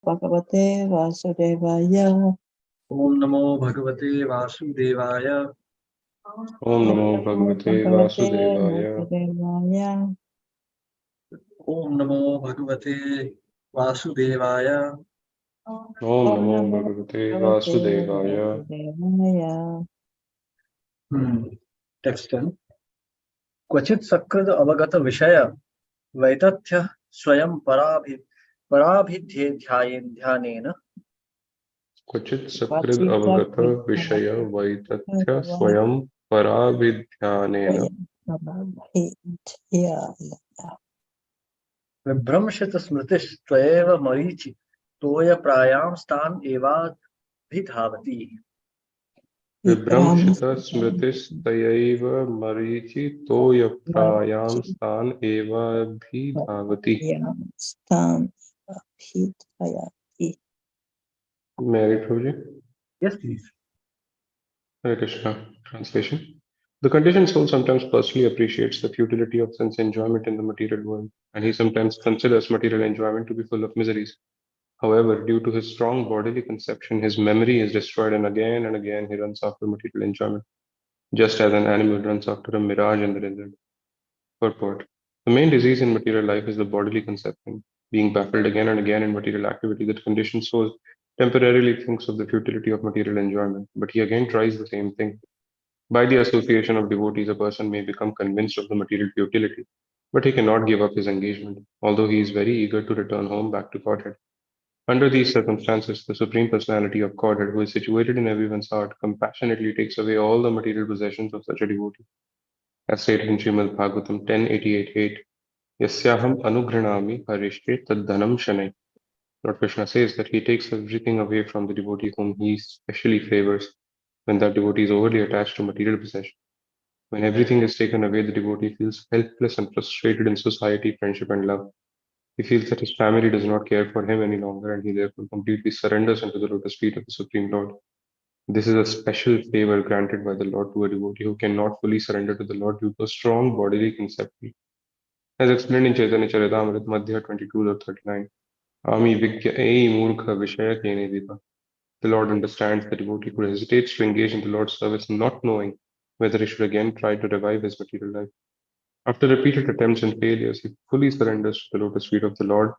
Bhagavate Vasudevaya. Om Namo Bhagavate Vasudevaya. Om Namo Bhagavate Vasudevaya. Om Namo Bhagavate Vasudevaya. Om Namo Bhagavate Vasudevaya. Text 10. Kvachit Sakrad Avagata Vishaya Vaitathya Swayam Parabhidhyayen Dhyanena. Kvachit Sakrid Avagata Vishaya Vaitathya Swayam Parabhidhyanena. Vibramshita Smritish Tvayeva Marichi Toya Prayam Stan Evadhidhavati. Vibramshita Smritis Tayaiva Marichi Toya Prayam Stan Eva Bhidhavati. Mary Prabhuji. Yes, please. Hare Krishna. Translation. The conditioned soul sometimes personally appreciates the futility of sense enjoyment in the material world, and he sometimes considers material enjoyment to be full of miseries. However, due to his strong bodily conception, his memory is destroyed, and again he runs after material enjoyment, just as an animal runs after a mirage in the desert. Purport. The main disease in material life is the bodily conception. Being baffled again and again in material activity, the conditioned soul temporarily thinks of the futility of material enjoyment, but he again tries the same thing. By the association of devotees, a person may become convinced of the material futility, but he cannot give up his engagement, although he is very eager to return home back to Godhead. Under these circumstances, the Supreme Personality of Godhead, who is situated in everyone's heart, compassionately takes away all the material possessions of such a devotee. As stated in Srimad Bhagavatam 10.88.8, Yasyaham anugranami harishte taddanam shanai. Lord Krishna says that he takes everything away from the devotee whom he specially favors when that devotee is overly attached to material possession. When everything is taken away, the devotee feels helpless and frustrated in society, friendship, and love. He feels that his family does not care for him any longer, and he therefore completely surrenders into the lotus feet of the Supreme Lord. This is a special favor granted by the Lord to a devotee who cannot fully surrender to the Lord due to a strong bodily conception. As explained in Chaitanya Charitamrita, Madhya 22.39, Ami Vigya Ei Murkha Vishaya Kene Vipa. The Lord understands the devotee who hesitates to engage in the Lord's service, not knowing whether he should again try to revive his material life. After repeated attempts and failures, he fully surrenders to the lotus feet of the Lord.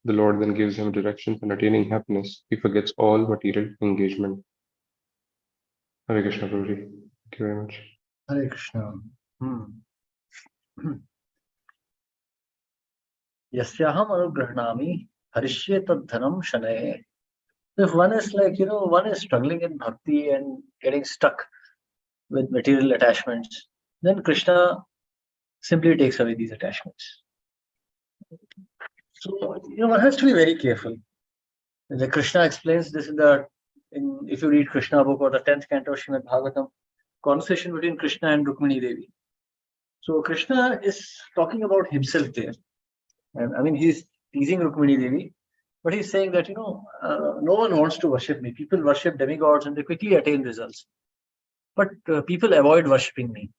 The Lord then gives him directions, and attaining happiness, he forgets all material engagement. Hare Krishna, Prabhuji. Thank you very much. Hare Krishna. Yasyaham anugrahnami harishye tadhanam shanaye. If one is one is struggling in bhakti and getting stuck with material attachments, then Krishna simply takes away these attachments. So, one has to be very careful. The Krishna explains this if you read Krishna book or the 10th canto of Srimad Bhagavatam, conversation between Krishna and Rukmini Devi. So Krishna is talking about himself there. And I mean, he's teasing Rukmini Devi, but he's saying that, no one wants to worship me. People worship demigods and they quickly attain results. But people avoid worshipping me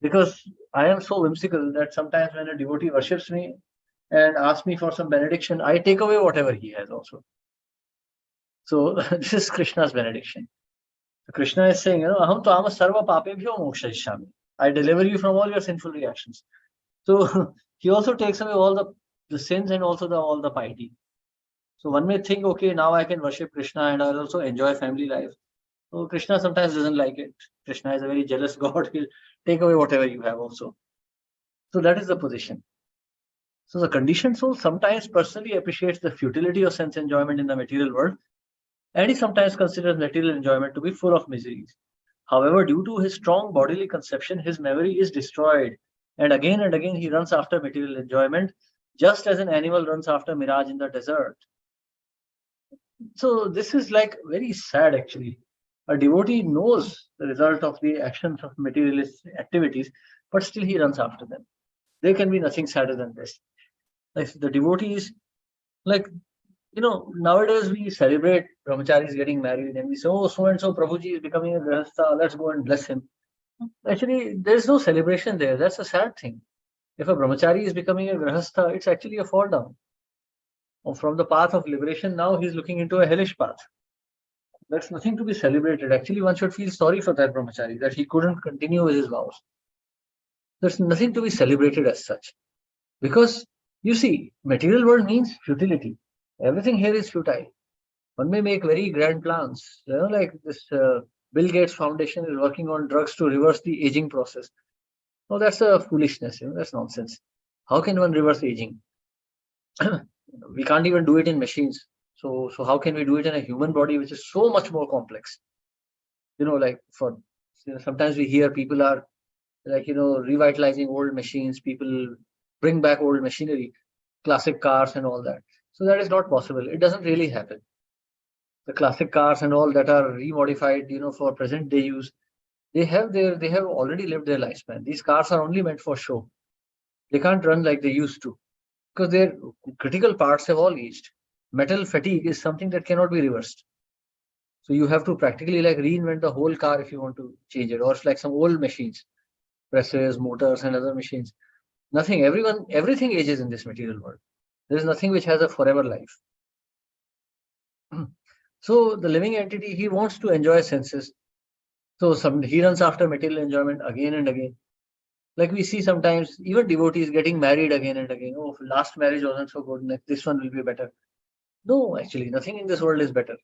because I am so whimsical that sometimes when a devotee worships me and asks me for some benediction, I take away whatever he has also. So this is Krishna's benediction. So Krishna is saying, aham tu ama sarva papebhyo mokshayishyami. I deliver you from all your sinful reactions. So he also takes away all the sins and also all the piety. So one may think, okay, now I can worship Krishna and I'll also enjoy family life. So Krishna sometimes doesn't like it. Krishna is a very jealous God. He'll take away whatever you have also. So that is the position. So the conditioned soul sometimes personally appreciates the futility of sense enjoyment in the material world, and he sometimes considers material enjoyment to be full of miseries. However, due to his strong bodily conception, his memory is destroyed, and again he runs after material enjoyment, just as an animal runs after mirage in the desert. So this is very sad actually. A devotee knows the result of the actions of materialist activities, but still he runs after them. There can be nothing sadder than this. Like the devotees, nowadays we celebrate brahmacharis getting married and we say, oh, so and so Prabhuji is becoming a grahastha, let's go and bless him. Actually, there's no celebration there. That's a sad thing. If a brahmachari is becoming a grahastha, it's actually a fall down. or from the path of liberation, now he's looking into a hellish path. That's nothing to be celebrated. Actually, one should feel sorry for that brahmachari, that he couldn't continue with his vows. There's nothing to be celebrated as such. Because, you see, material world means futility. Everything here is futile. One may make very grand plans. Like this Bill Gates Foundation is working on drugs to reverse the aging process. No, that's a foolishness. That's nonsense. How can one reverse aging? We can't even do it in machines. So how can we do it in a human body, which is so much more complex? Like sometimes we hear people are like, revitalizing old machines. People bring back old machinery, classic cars and all that. So that is not possible. It doesn't really happen. The classic cars and all that are remodified, for present day use, they have already lived their lifespan. These cars are only meant for show. They can't run like they used to because their critical parts have all aged. Metal fatigue is something that cannot be reversed. So you have to practically like reinvent the whole car if you want to change it. Or it's like some old machines, presses, motors, and other machines. Everything ages in this material world. There is nothing which has a forever life. So the living entity, he wants to enjoy senses. So he runs after material enjoyment again and again. Like we see sometimes even devotees getting married again and again. Oh, last marriage wasn't so good. This one will be better. No, actually, nothing in this world is better.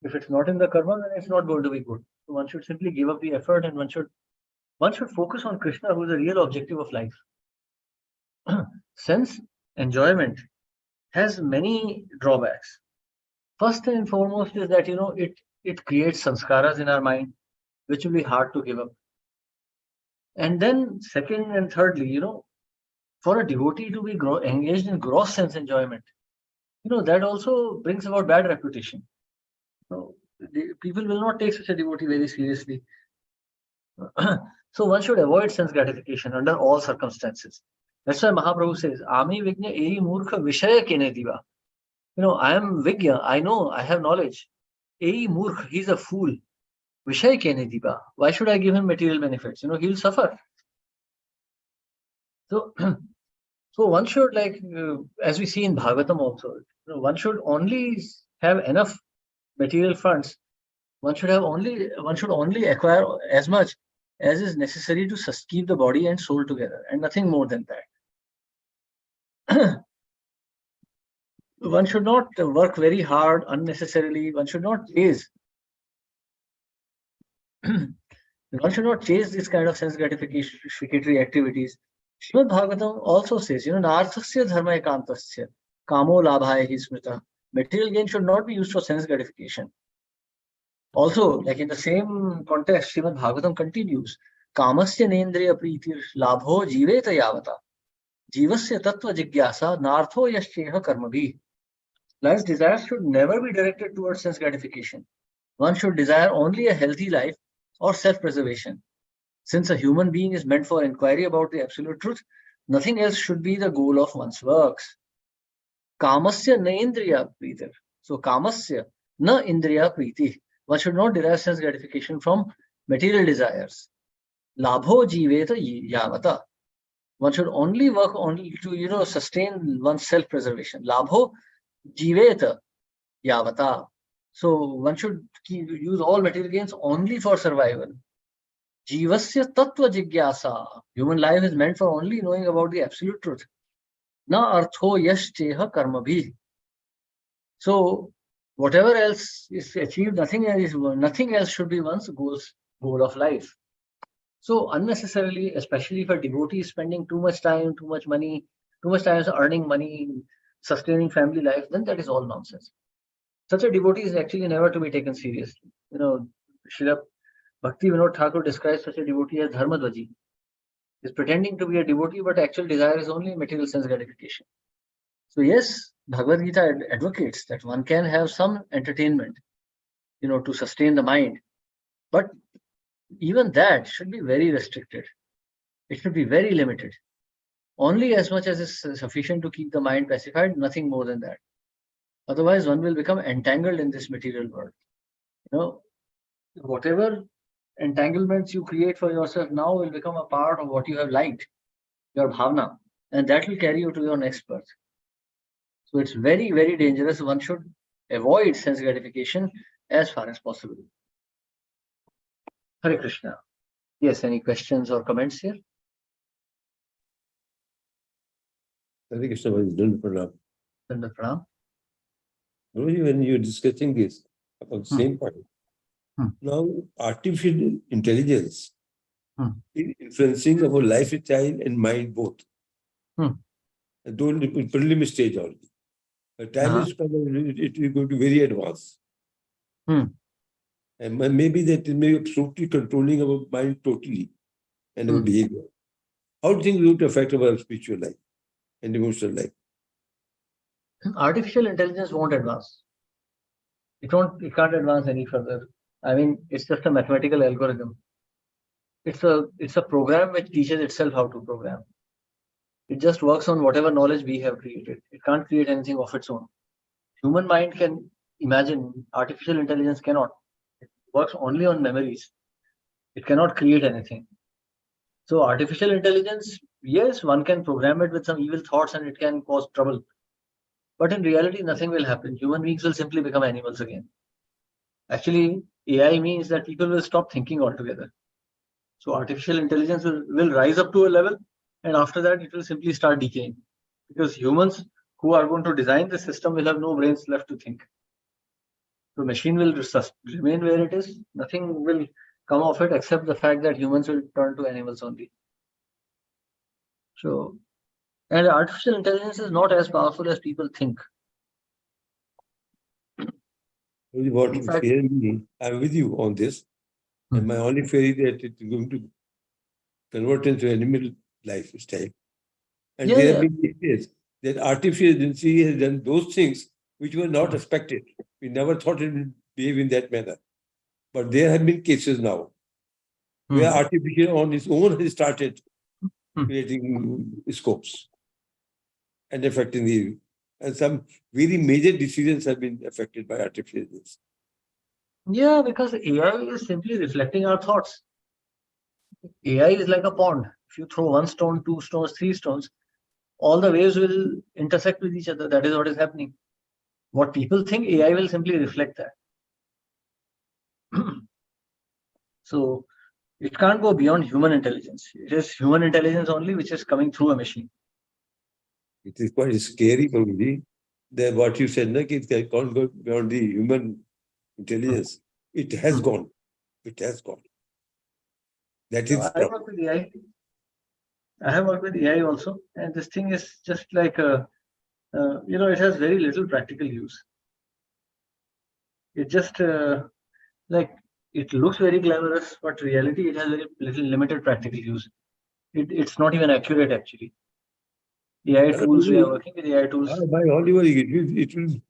If it's not in the karma, then it's not going to be good. So one should simply give up the effort, and one should focus on Krishna, who is the real objective of life. Sense enjoyment has many drawbacks. First and foremost is that it creates sanskaras in our mind, which will be hard to give up. And then second and thirdly, for a devotee to be engaged in gross sense enjoyment, that also brings about bad reputation. So people will not take such a devotee very seriously. So one should avoid sense gratification under all circumstances. That's why Mahaprabhu says, Ami Vigna Ei Murkha Vishaya Kene Diva. I am Vigya, I know, I have knowledge. Ei Murkh, he's a fool. Vishaya Kene Diva. Why should I give him material benefits? He'll suffer. So, so one should as we see in Bhagavatam also, one should only have enough material funds. One should only acquire as much as is necessary to keep the body and soul together, and nothing more than that. One should not work very hard unnecessarily. One should not chase. One should not chase this kind of sense gratificatory activities. Srimad Bhagavatam also says, Narthasya dharma ekantasya kamo labhaya hi smrita. Material gain should not be used for sense gratification. Also, like in the same context, Srimad Bhagavatam continues, Kamasya nendriya pritir labho jiveta yavata. Jivasya tattva jigyasa nartho yascheha karmabhi. Life's desires should never be directed towards sense gratification. One should desire only a healthy life or self-preservation. Since a human being is meant for inquiry about the absolute truth, nothing else should be the goal of one's works. Kamasya na indriya pritir. So kamasya na indriya priti. One should not derive sense gratification from material desires. Labho jiveta yavata. One should only work to sustain one's self-preservation. Labho jiveta yavata. So one should use all material gains only for survival. Jivasya tattva jigyasa. Human life is meant for only knowing about the absolute truth. Na artho yascheha karmabhi. So whatever else is achieved, nothing else should be one's goal of life. So unnecessarily, especially for devotees spending too much time, too much money, too much time earning money, sustaining family life, then that is all nonsense. Such a devotee is actually never to be taken seriously. Srila Bhakti Vinod Thakur describes such a devotee as Dharmadvaji. He's pretending to be a devotee, but actual desire is only material sense gratification. So yes, Bhagavad Gita advocates that one can have some entertainment, to sustain the mind. But even that should be very restricted. It should be very limited. Only as much as is sufficient to keep the mind pacified, nothing more than that. Otherwise, one will become entangled in this material world. Whatever entanglements you create for yourself now will become a part of what you have liked, your bhavna, and that will carry you to your next birth. So it's very, very dangerous. One should avoid sense gratification as far as possible. Hare Krishna. Yes, any questions or comments here? Hare Krishna was done pranam. Dandavat Pranam. When you're discussing this about the same point, now artificial intelligence is influencing our lifestyle and mind both. Though in the preliminary stage only. The time is coming, it will go to very advanced. And maybe that it may be absolutely controlling our mind totally and our behavior. How do you think it would affect our spiritual life and emotional life? Artificial intelligence won't advance. It can't advance any further. I mean, it's just a mathematical algorithm. It's a program which teaches itself how to program. It just works on whatever knowledge we have created. It can't create anything of its own. Human mind can imagine, artificial intelligence cannot. It works only on memories. It cannot create anything. So artificial intelligence, yes, one can program it with some evil thoughts and it can cause trouble. But in reality, nothing will happen. Human beings will simply become animals again. Actually, AI means that people will stop thinking altogether. So artificial intelligence will rise up to a level, and after that, it will simply start decaying. Because humans who are going to design the system will have no brains left to think. The machine will remain where it is. Nothing will come of it except the fact that humans will turn to animals only. So, and artificial intelligence is not as powerful as people think. What In fact, fear me, I'm with you on this. And my only fear is that it is going to convert into animal lifestyle. And there have been cases that artificial intelligence has done those things which were not expected. We never thought it would behave in that manner. But there have been cases now where artificial on its own has started creating scopes and affecting the, and some very major decisions have been affected by artificial intelligence. Yeah, because AI is simply reflecting our thoughts. AI is like a pond. If you throw one stone, two stones, three stones, all the waves will intersect with each other. That is what is happening. What people think, AI will simply reflect that. So it can't go beyond human intelligence. It is human intelligence only which is coming through a machine. It is quite scary, Prabhuji, that what you said, it can't go beyond the human intelligence. It has gone. It has gone. That is. I work with AI. I have worked with AI also, and this thing is just like it has very little practical use. It just like it looks very glamorous, but reality it has very little limited practical use. It's not even accurate actually. AI tools, we are working with AI tools. By all you it will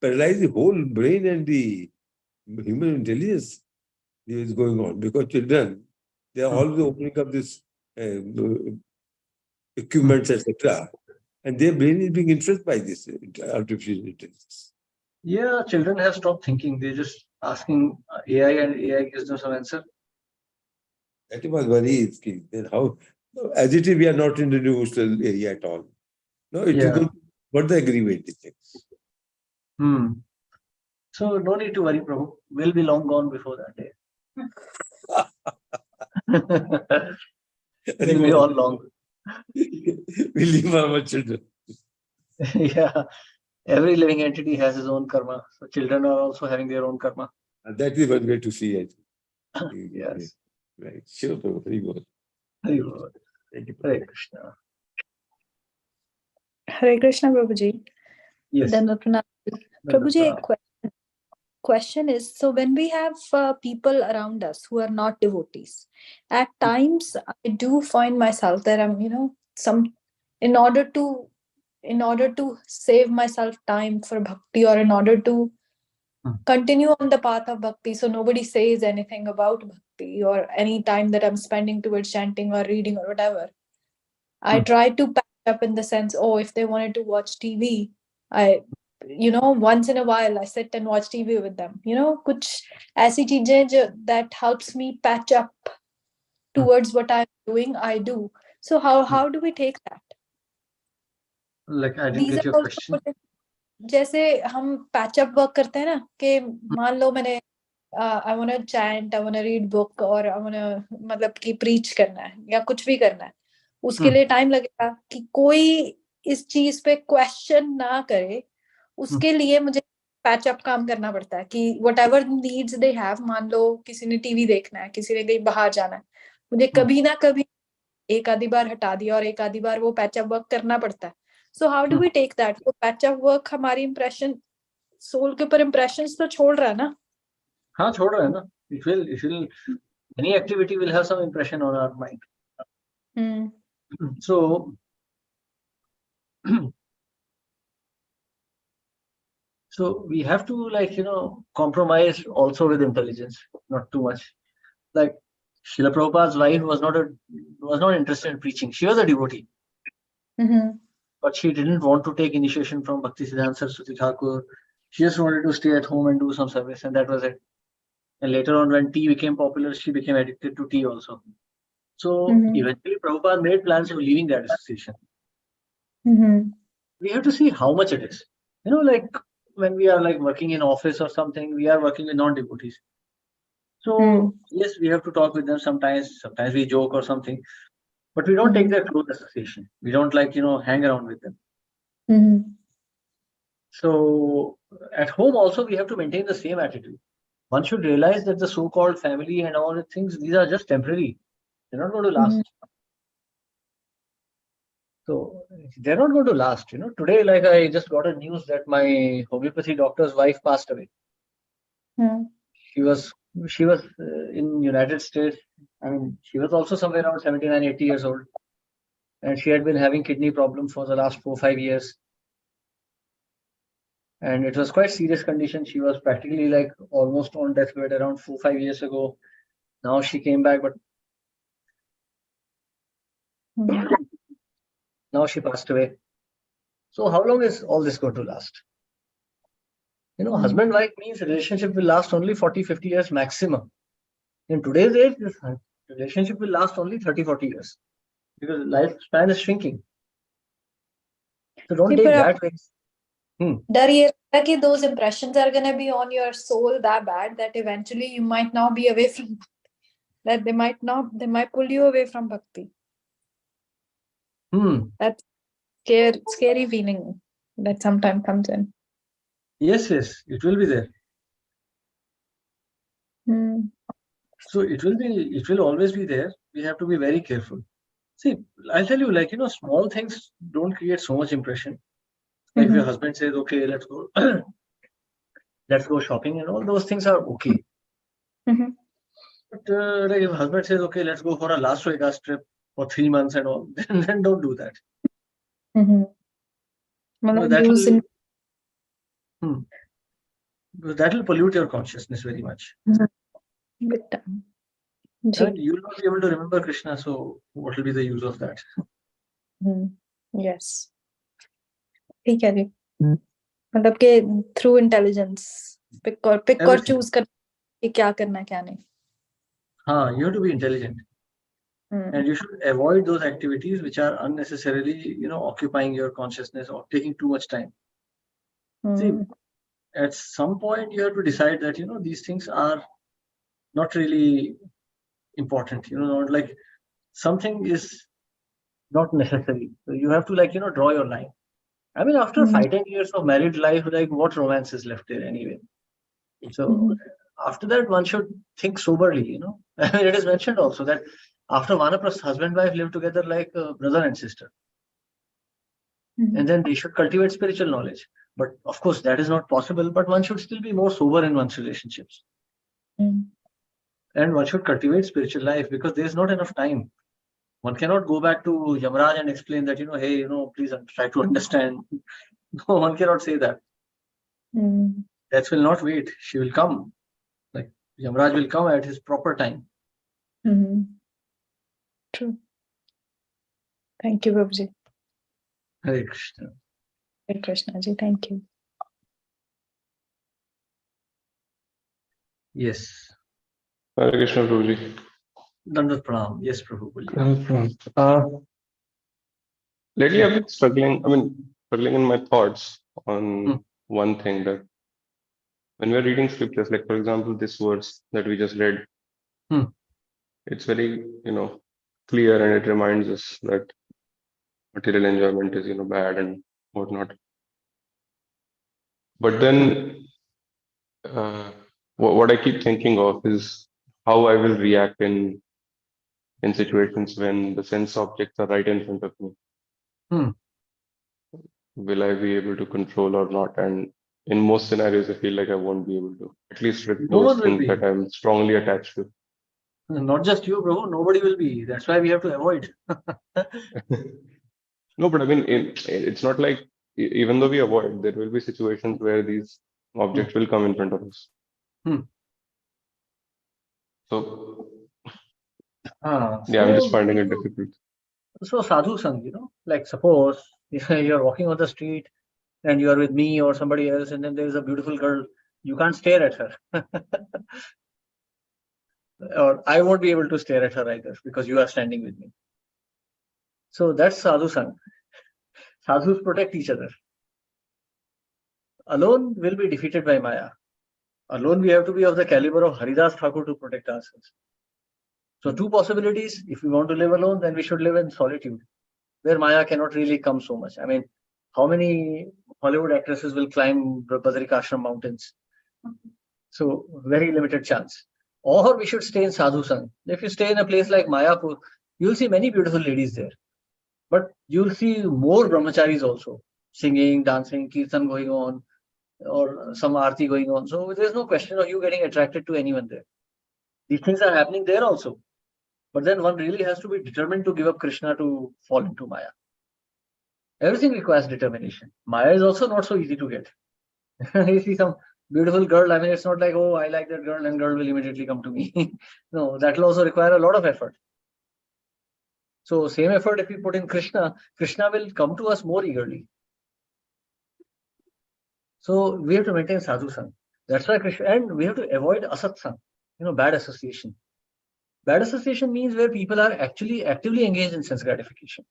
paralyze the whole brain and the human intelligence is going on, because children, they are always opening up this equipments, etc. And their brain is being influenced by this artificial intelligence. Yeah, children have stopped thinking. They're just asking AI and AI gives them some answer. That was very scary. Then how, as it is, we are not in the devotional area at all. No, it is going to further aggravate the things. So no need to worry, Prabhu. We'll be long gone before that day. We'll be all long. We leave our children. Yeah. Every living entity has his own karma. So children are also having their own karma. And that is one way to see it. Yes. Right. Sure, Prabhu. Very good. Very good. Thank you. Hare Krishna. Hare Krishna, Prabhuji. Yes. Prabhuji, question is, so when we have people around us who are not devotees, at times I do find myself that I'm, in order to save myself time for bhakti, or in order to continue on the path of bhakti, so nobody says anything about bhakti or any time that I'm spending towards chanting or reading or whatever, I try to patch up in the sense, if they wanted to watch TV, once in a while I sit and watch TV with them. Kuch aisi cheezein that helps me patch up towards what I'm doing, I do. So how do we take that? Like, I didn't get your question. जैसे हम patch up work करते हैं ना, कि मान लो मैंने I want to chant, I want to read book, और आई वांट टू मतलब कि प्रीच करना है या कुछ भी करना है, उसके लिए टाइम लगेगा कि कोई इस चीज पे क्वेश्चन ना करे, उसके लिए मुझे पैचअप काम करना पड़ता है कि what ever needs they have, मान लो किसी ने टीवी देखना है, किसी ने कहीं बाहर जाना है, मुझे कभी ना कभी एक आधी बार हटा दिया और एक आधी बार वो पैचअप वर्क करना पड़ता है. So how do we take that? वो पैचअप वर्क हमारी इंप्रेशन, सोल के ऊपर इंप्रेशन तो छोड़ रहा है ना? हाँ, छोड़ रहा है ना. It will any activity will have some impression on our mind. So so we have to, like, compromise also with intelligence, not too much. Like Srila Prabhupada's wife was not interested in preaching. She was a devotee, but she didn't want to take initiation from Bhaktisiddhanta Saraswati Thakur. She just wanted to stay at home and do some service, and that was it. And later on, when tea became popular, she became addicted to tea also. So eventually, Prabhupada made plans of leaving that association. We have to see how much it is. Like when we are like working in office or something, we are working with non-devotees. So yes, we have to talk with them sometimes. Sometimes we joke or something, but we don't take their close association. We don't hang around with them. So at home also, we have to maintain the same attitude. One should realize that the so-called family and all the things, these are just temporary. They're not going to last. So they're not going to last. Today, like I just got a news that my homeopathy doctor's wife passed away. She was in United States. I mean, she was also somewhere around 79, 80 years old. And she had been having kidney problems for the last 4-5 years. And it was quite serious condition. She was practically like almost on deathbed around 4-5 years ago. Now she came back, but now she passed away. So how long is all this going to last? Husband-wife means relationship will last only 40-50 years maximum. In today's age, this relationship will last only 30-40 years because lifespan is shrinking. So don't take that way. Dar ye lagta ki those impressions are going to be on your soul that bad that eventually you might not be away from, that they might pull you away from bhakti. That's scary feeling that sometimes comes in. Yes, it will be there. So it will always be there. We have to be very careful. See, I'll tell you, like, small things don't create so much impression. Like if your husband says, okay, let's go shopping, and all those things are okay. But like if husband says, okay, let's go for a Las Vegas trip for 3 months and all, then don't do that. That will pollute your consciousness very much. And you will not be able to remember Krishna, so what will be the use of that? Yes. ठीक है जी. मतलब कि through intelligence pick और choose कर कि क्या करना क्या नहीं. हाँ, you have to be intelligent. And you should avoid those activities which are unnecessarily, occupying your consciousness or taking too much time. See, at some point you have to decide that, these things are not really important, not like something is not necessary. So you have to draw your line. I mean, after 5-10 years of married life, like what romance is left there anyway? So after that, one should think soberly, I mean, it is mentioned also that after Vanaprastha, husband and wife live together like brother and sister. And then they should cultivate spiritual knowledge. But of course, that is not possible. But one should still be more sober in one's relationships. And one should cultivate spiritual life because there is not enough time. One cannot go back to Yamaraj and explain that, hey, please try to understand. No, one cannot say that. Death will not wait. She will come. Like Yamaraj will come at his proper time. True. Thank you, Prabhuji. Hare Krishna. Hare Krishna ji, thank you. Yes. Hare Krishna, Prabhuji. Dandat Pranam. Yes, Prabhu. Lately I've been struggling in my thoughts on one thing that when we're reading scriptures, like for example, this verse that we just read, it's very, clear, and it reminds us that material enjoyment is, bad and whatnot. But then what I keep thinking of is how I will react in situations when the sense objects are right in front of me. Will I be able to control or not? And in most scenarios, I feel like I won't be able to, at least with No those one will things be. that I'm strongly attached to. Not just you, bro. Nobody will be. That's why we have to avoid. No, but I mean, it's not like, even though we avoid, there will be situations where these objects will come in front of us. So, yeah, I'm just finding it difficult. So sadhu sang, like suppose you're walking on the street and you are with me or somebody else, and then there is a beautiful girl, you can't stare at her. Or I won't be able to stare at her either because you are standing with me. So that's sadhu sang. Sadhus protect each other. Alone will be defeated by Maya. Alone we have to be of the caliber of Haridas Thakur to protect ourselves. So two possibilities. If we want to live alone, then we should live in solitude, where Maya cannot really come so much. I mean, how many Hollywood actresses will climb Badrikashram mountains? So very limited chance. Or we should stay in Sadhu Sang. If you stay in a place like Mayapur, you'll see many beautiful ladies there. But you'll see more brahmacharis also, singing, dancing, kirtan going on, or some aarti going on. So there's no question of you getting attracted to anyone there. These things are happening there also. But then one really has to be determined to give up Krishna to fall into Maya. Everything requires determination. Maya is also not so easy to get. You see some beautiful girl, I mean, it's not like, oh, I like that girl and girl will immediately come to me. No, that will also require a lot of effort. So same effort if we put in Krishna, Krishna will come to us more eagerly. So we have to maintain sadhu sang. That's why Krishna, and we have to avoid asat sang, bad association. Bad association means where people are actually actively engaged in sense gratification.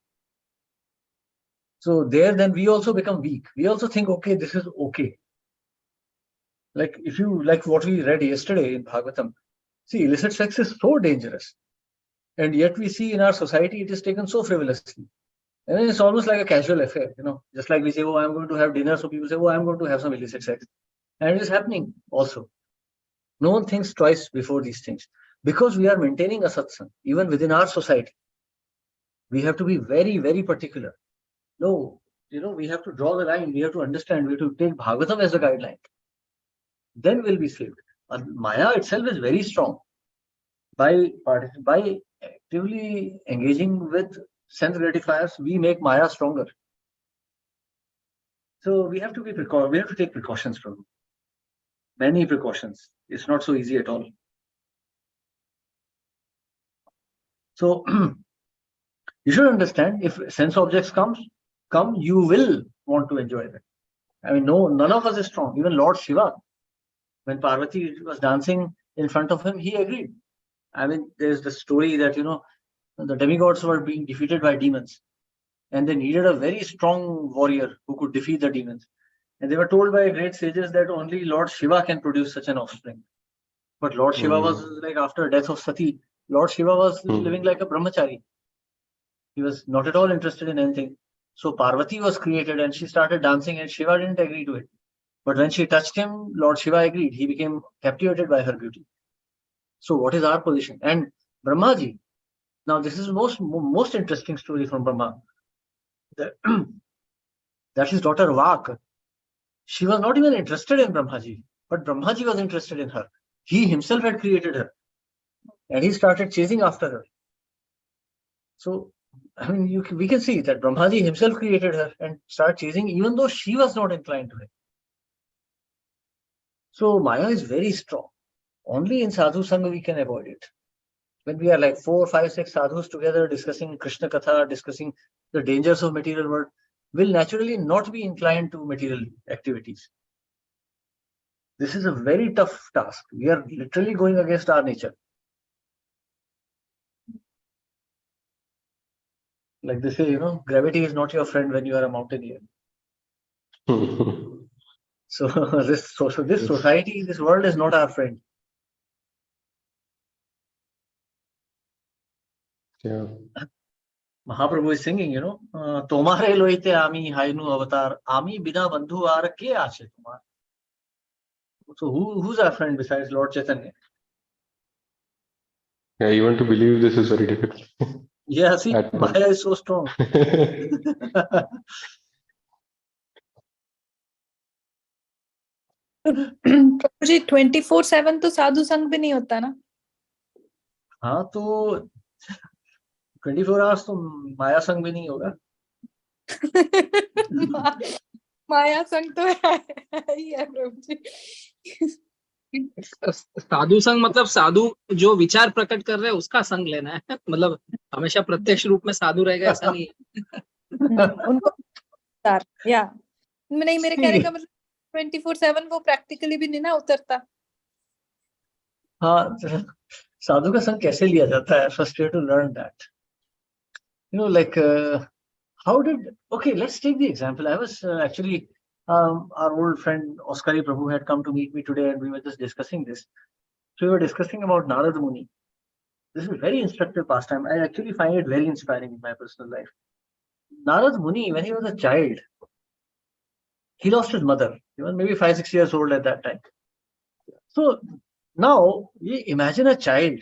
So there, then we also become weak. We also think, okay, this is okay. Like if you like what we read yesterday in Bhagavatam, see, illicit sex is so dangerous. And yet we see in our society it is taken so frivolously. And it's almost like a casual affair, just like we say, oh, I'm going to have dinner. So people say, oh, I'm going to have some illicit sex. And it is happening also. No one thinks twice before these things. Because we are maintaining a satsang, even within our society. We have to be very, very particular. No, we have to draw the line. We have to understand. We have to take Bhagavatam as a guideline. Then we'll be saved. Maya itself is very strong. By actively engaging with sense gratifiers, we make Maya stronger. So we have to we have to take precautions from many precautions. It's not so easy at all. So you should understand, if sense objects come, you will want to enjoy them. I mean, none of us is strong. Even Lord Shiva, when Parvati was dancing in front of him, he agreed. I mean, there's the story that, the demigods were being defeated by demons. And they needed a very strong warrior who could defeat the demons. And they were told by great sages that only Lord Shiva can produce such an offspring. But Lord Shiva was like, after death of Sati, Lord Shiva was living like a brahmachari. He was not at all interested in anything. So Parvati was created and she started dancing and Shiva didn't agree to it. But when she touched him, Lord Shiva agreed. He became captivated by her beauty. So what is our position? And Brahmaji, now this is most interesting story from Brahma. That his daughter Vak, she was not even interested in Brahmaji, but Brahmaji was interested in her. He himself had created her. And he started chasing after her. So, I mean, we can see that Brahmaji himself created her and started chasing, even though she was not inclined to him. So, Maya is very strong. Only in Sadhu Sangha we can avoid it. When we are like 4, 5, 6 sadhus together discussing Krishna Katha, discussing the dangers of material world, will naturally not be inclined to material activities. This is a very tough task. We are literally going against our nature. Like they say, gravity is not your friend when you are a mountaineer. So this society, this world is not our friend. Yeah. Mahaprabhu is singing, Tomare loite ami hainu avatar, ami bina bandhu ar ke ache tomar. So who's our friend besides Lord Chaitanya? Yeah, even to believe this is very difficult. Yeah, see, At the- Maya is so strong. प्रभु जी 24/7 तो साधु संग भी नहीं होता ना. हाँ तो 24 hours तो माया संग भी नहीं होगा. माया संग तो है ही है प्रभु जी. साधु संग मतलब साधु जो विचार प्रकट कर रहे हैं उसका संग लेना है. मतलब हमेशा प्रत्यक्ष रूप में साधु रहेगा ऐसा नहीं है. उनको या नहीं, मेरे कहने का मतलब 24/7 वो प्रैक्टिकली भी नहीं ना उतरता. हाँ, साधु का संग कैसे लिया जाता है? First we have to learn that. Like how did? Okay, let's take the example. I was actually our old friend Oscari Prabhu had come to meet me today, and we were just discussing this. So we were discussing about Narad Muni. This is a very instructive pastime. I actually find it very inspiring in my personal life. Narad Muni, when he was a child, he lost his mother. He was maybe 5-6 years old at that time. So now you imagine a child,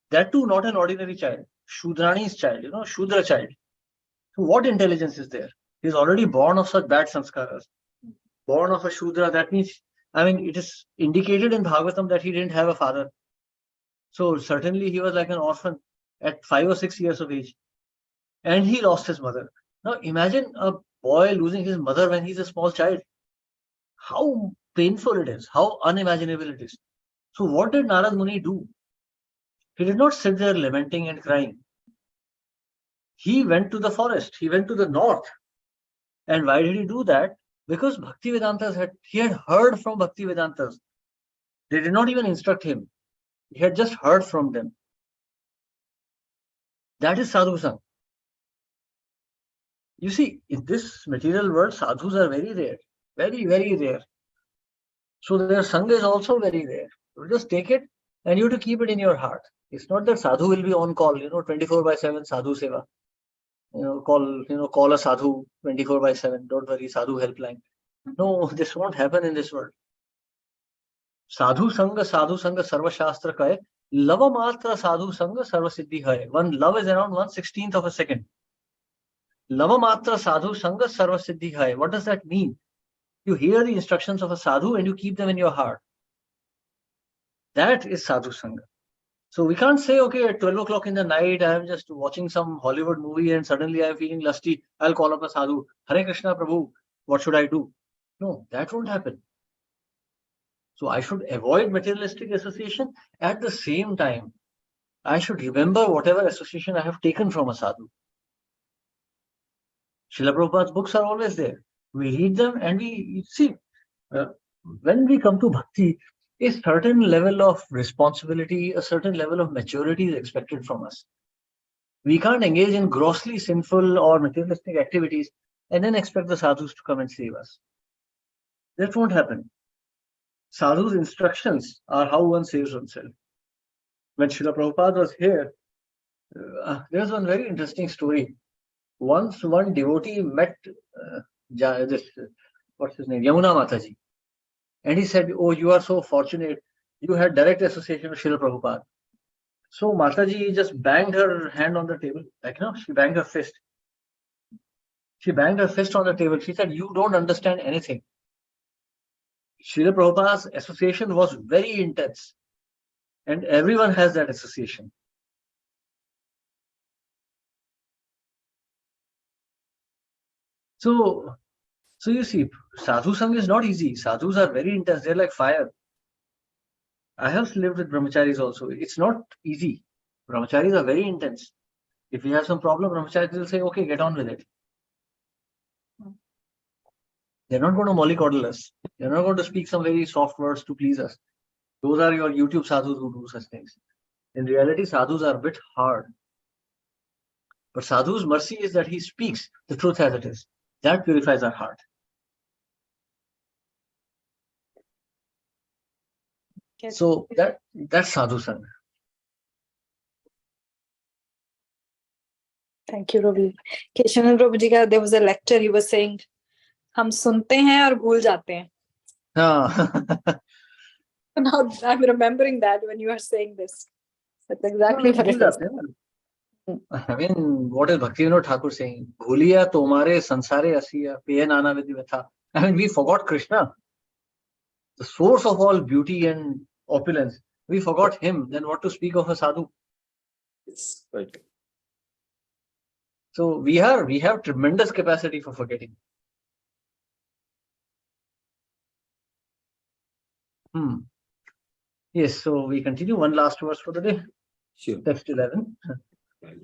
that too not an ordinary child, Shudrani's child, Shudra child. So what intelligence is there? He's already born of such bad sanskaras. Born of a Shudra, that means, it is indicated in Bhagavatam that he didn't have a father. So certainly he was like an orphan at 5 or 6 years of age. And he lost his mother. Now imagine a boy losing his mother when he's a small child. How painful it is, how unimaginable it is. So what did Narad Muni do? He did not sit there lamenting and crying. He went to the forest. He went to the north. And why did he do that? Because Bhaktivedantas he had heard from Bhaktivedantas. They did not even instruct him. He had just heard from them. That is sadhu sang. You see, in this material world, sadhus are very rare. Very, very rare. So their sangha is also very rare. You just take it and you have to keep it in your heart. It's not that sadhu will be on call, 24/7 sadhu seva. Call a sadhu 24/7. Don't worry, sadhu helpline. No, this won't happen in this world. Sadhu sangha sarva shastra ka hai. Lava matra sadhu sangha sarva siddhi hai. One love is around 1/16th of a second. Lava matra sadhu sangha sarva siddhi hai. What does that mean? You hear the instructions of a sadhu and you keep them in your heart. That is sadhu sangha. So we can't say, okay, at 12 o'clock in the night, I am just watching some Hollywood movie and suddenly I am feeling lusty. I'll call up a sadhu. Hare Krishna Prabhu, what should I do? No, that won't happen. So I should avoid materialistic association. At the same time, I should remember whatever association I have taken from a sadhu. Srila Prabhupada's books are always there. We read them and we see. When we come to bhakti, a certain level of responsibility, a certain level of maturity is expected from us. We can't engage in grossly sinful or materialistic activities and then expect the sadhus to come and save us. That won't happen. Sadhu's instructions are how one saves oneself. When Srila Prabhupada was here, there's one very interesting story. Once one devotee met what's his name, Yamuna Mataji. And he said, oh, you are so fortunate. You had direct association with Srila Prabhupada. So Mataji just banged her hand on the table. She banged her fist. She banged her fist on the table. She said, you don't understand anything. Srila Prabhupada's association was very intense. And everyone has that association. So you see, sadhu sangha is not easy. Sadhus are very intense. They're like fire. I have lived with brahmacharis also. It's not easy. Brahmacharis are very intense. If we have some problem, brahmacharis will say, okay, get on with it. They're not going to mollycoddle us. They're not going to speak some very soft words to please us. Those are your YouTube sadhus who do such things. In reality, sadhus are a bit hard. But sadhu's mercy is that he speaks the truth as it is. That purifies our heart. Get So that's sadhu sang. Thank you, Ravi. Keshavan Prabhu ji ka, there was a lecture, he was saying, हम सुनते हैं और भूल जाते हैं. Ah. Now I'm remembering that when you are saying this. That's exactly what it is. I mean, what is Bhaktivinoda Thakur saying? Bhuliya tomare sansare asiya, peya nana vidivata. I mean, we forgot Krishna, the source of all beauty and opulence. We forgot him. Then what to speak of a sadhu? Yes, right. So we have tremendous capacity for forgetting. Yes, so we continue one last verse for the day. Sure. Text 11. Thank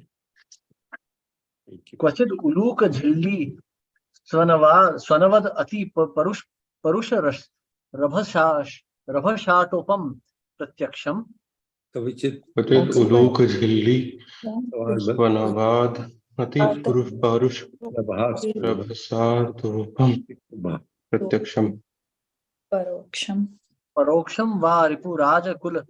you. Kvachid uluk jhilli swanavad ati parush rabhashatopam pratyaksham. Kavachit Patil ulok jhilli Swanavad vanavad ati parush Prabhas prabhasatopam pratyaksham. Paroksham. Paroksham va ripu raja kul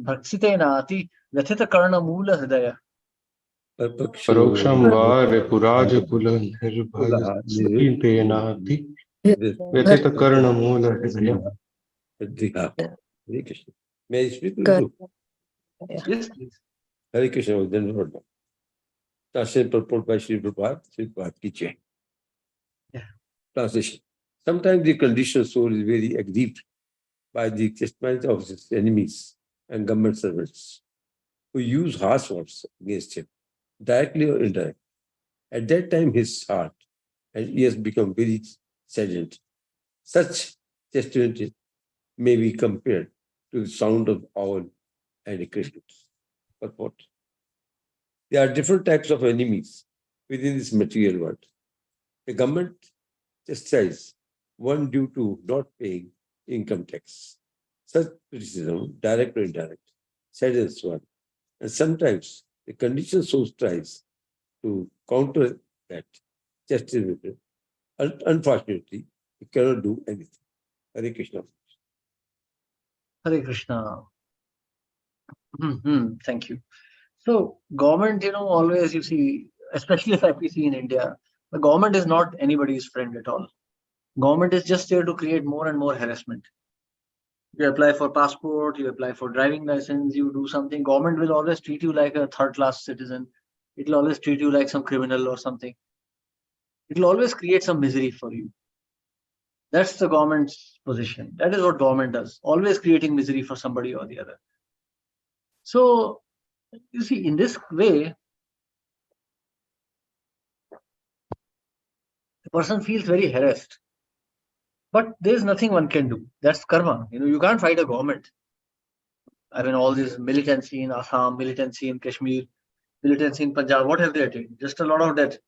भर्त्सितेनाति व्यथित कर्ण मूल हृदय. Paroksham va repuraj kula nirbhasitenaati vyatita karna moola hridaya. Hare Krishna. May I speak with you? Yes, please. Hare Krishna was then heard. Translation purport by Sri Prabhupada ki jai. Translation. Sometimes the conditioned soul is very aggrieved by the chastisement of his enemies and government servants who use harsh words against him, directly or indirectly. At that time, his heart and ears become very saddened. Such chastisement may be compared to the sound of owl and a cricket. Purport. There are different types of enemies within this material world. The government chastises one due to not paying income tax. Such criticism, direct or indirect, saddens one. And sometimes the condition soul tries to counter that chastisement. Unfortunately, it cannot do anything. Hare Krishna. Hare Krishna. Thank you. So government, always you see, especially like we see in India, the government is not anybody's friend at all. Government is just there to create more and more harassment. You apply for passport, you apply for driving license, you do something, government will always treat you like a third-class citizen. It will always treat you like some criminal or something. It will always create some misery for you. That's the government's position. That is what government does, always creating misery for somebody or the other. So, you see, in this way, the person feels very harassed. But there's nothing one can do. That's karma. You can't fight a government. I mean, all this militancy in Assam, militancy in Kashmir, militancy in Punjab, what have they attained? Just a lot of debt.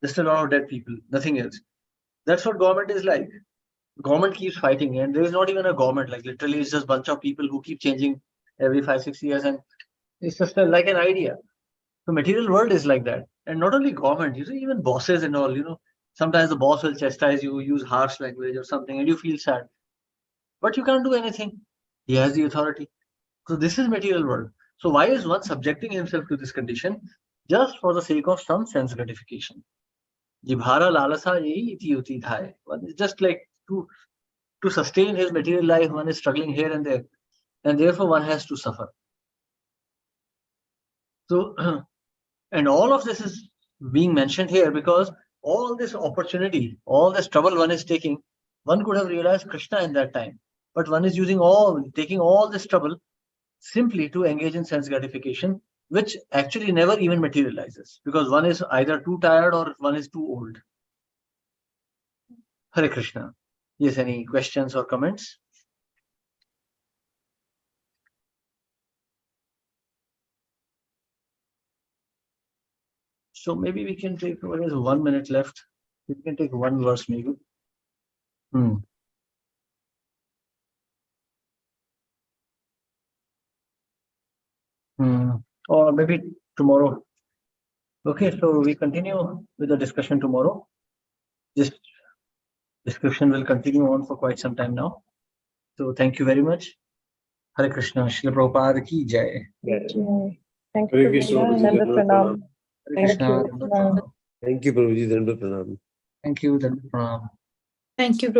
Just a lot of dead people, nothing else. That's what government is like. Government keeps fighting, and there is not even a government. Like literally, it's just a bunch of people who keep changing every 5-6 years, and it's just like an idea. The material world is like that, and not only government. You see, even bosses and all. Sometimes the boss will chastise you, use harsh language or something, and you feel sad. But you can't do anything. He has the authority. So this is material world. So why is one subjecting himself to this condition just for the sake of some sense gratification? Jibhara lalasa yahi iti uti thai. One is just like to sustain his material life, one is struggling here and there, and therefore one has to suffer. So, and all of this is being mentioned here because all this opportunity, all this trouble one is taking, one could have realized Krishna in that time, but one is taking all this trouble simply to engage in sense gratification, which actually never even materializes because one is either too tired or one is too old. Hare Krishna. Yes, any questions or comments? So maybe we can take, what is 1 minute left? We can take one verse maybe. Or maybe tomorrow. Okay, so we continue with the discussion tomorrow. This description will continue on for quite some time now. So thank you very much. Hare Krishna. Srila Prabhupada ki jai. Thank you. Hare Krishna, Prabhuji. Prabhuji, Dandavat pranam. Hare Thank Krishna. you. Thank you, Prabhuji. Dandavat pranam. Thank you. Dandavat pranam. Thank you.